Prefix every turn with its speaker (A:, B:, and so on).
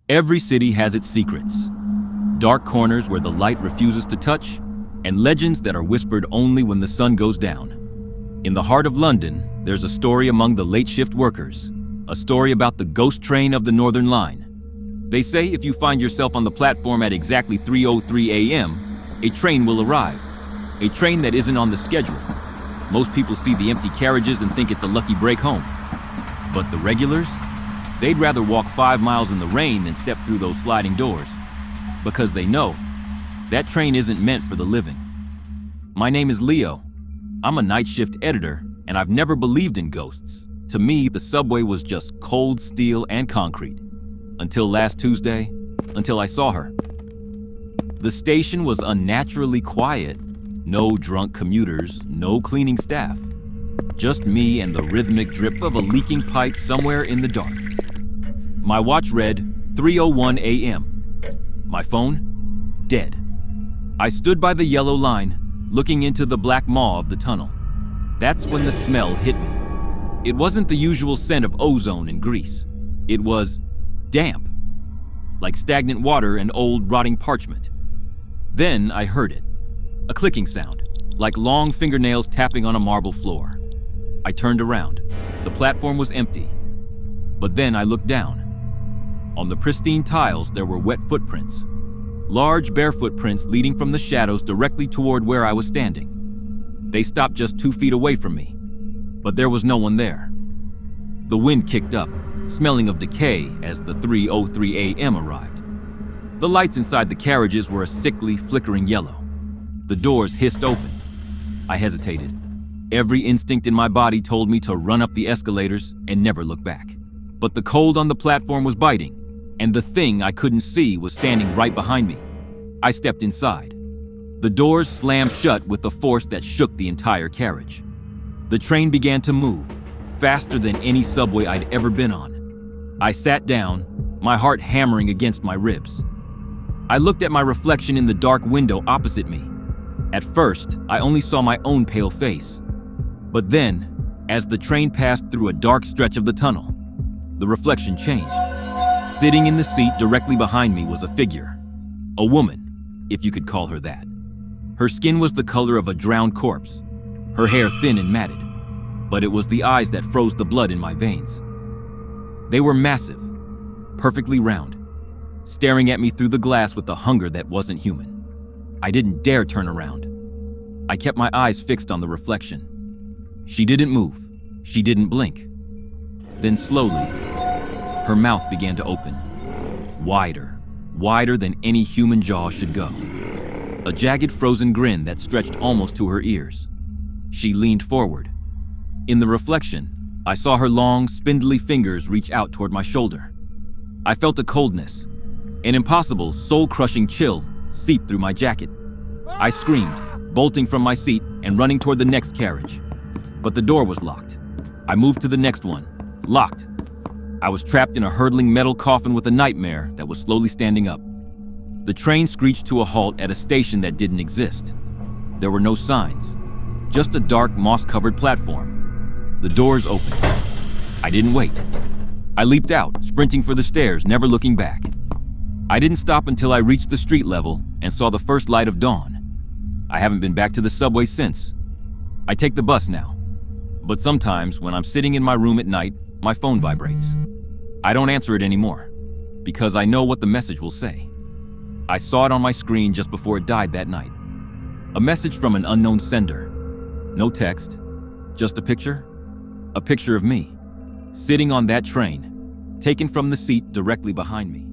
A: Every city has its secrets. Dark corners where the light refuses to touch, and legends that are whispered only when the sun goes down. In the heart of London, there's a story among the late shift workers, a story about the ghost train of the Northern Line. They say if you find yourself on the platform at exactly 3:03 a.m., a train will arrive, a train that isn't on the schedule. Most people see the empty carriages and think it's a lucky break home. But the regulars? They'd rather walk 5 miles in the rain than step through those sliding doors, because they know that train isn't meant for the living. My name is Leo. I'm a night shift editor, and I've never believed in ghosts. To me, the subway was just cold steel and concrete. Until last Tuesday, until I saw her. The station was unnaturally quiet. No drunk commuters, no cleaning staff. Just me and the rhythmic drip of a leaking pipe somewhere in the dark. My watch read 3:01 a.m. My phone, dead. I stood by the yellow line, looking into the black maw of the tunnel. That's when the smell hit me. It wasn't the usual scent of ozone and grease. It was damp, like stagnant water and old rotting parchment. Then I heard it, a clicking sound, like long fingernails tapping on a marble floor. I turned around. The platform was empty. But then I looked down. On the pristine tiles, there were wet footprints, large bare footprints leading from the shadows directly toward where I was standing. They stopped just 2 feet away from me, but there was no one there. The wind kicked up, smelling of decay as the 3:03 a.m. arrived. The lights inside the carriages were a sickly, flickering yellow. The doors hissed open. I hesitated. Every instinct in my body told me to run up the escalators and never look back. But the cold on the platform was biting, and the thing I couldn't see was standing right behind me. I stepped inside. The doors slammed shut with a force that shook the entire carriage. The train began to move, faster than any subway I'd ever been on. I sat down, my heart hammering against my ribs. I looked at my reflection in the dark window opposite me. At first, I only saw my own pale face. But then, as the train passed through a dark stretch of the tunnel, the reflection changed. Sitting in the seat directly behind me was a figure. A woman, if you could call her that. Her skin was the color of a drowned corpse, her hair thin and matted, but it was the eyes that froze the blood in my veins. They were massive, perfectly round, staring at me through the glass with a hunger that wasn't human. I didn't dare turn around. I kept my eyes fixed on the reflection. She didn't move. She didn't blink. Then slowly, her mouth began to open. Wider, wider than any human jaw should go. A jagged frozen grin that stretched almost to her ears. She leaned forward. In the reflection, I saw her long, spindly fingers reach out toward my shoulder. I felt a coldness, an impossible, soul-crushing chill seep through my jacket. I screamed, bolting from my seat and running toward the next carriage. But the door was locked. I moved to the next one, locked. I was trapped in a hurtling metal coffin with a nightmare that was slowly standing up. The train screeched to a halt at a station that didn't exist. There were no signs, just a dark, moss-covered platform. The doors opened. I didn't wait. I leaped out, sprinting for the stairs, never looking back. I didn't stop until I reached the street level and saw the first light of dawn. I haven't been back to the subway since. I take the bus now. But sometimes, when I'm sitting in my room at night, my phone vibrates. I don't answer it anymore, because I know what the message will say. I saw it on my screen just before it died that night. A message from an unknown sender. No text, just a picture of me, sitting on that train, taken from the seat directly behind me.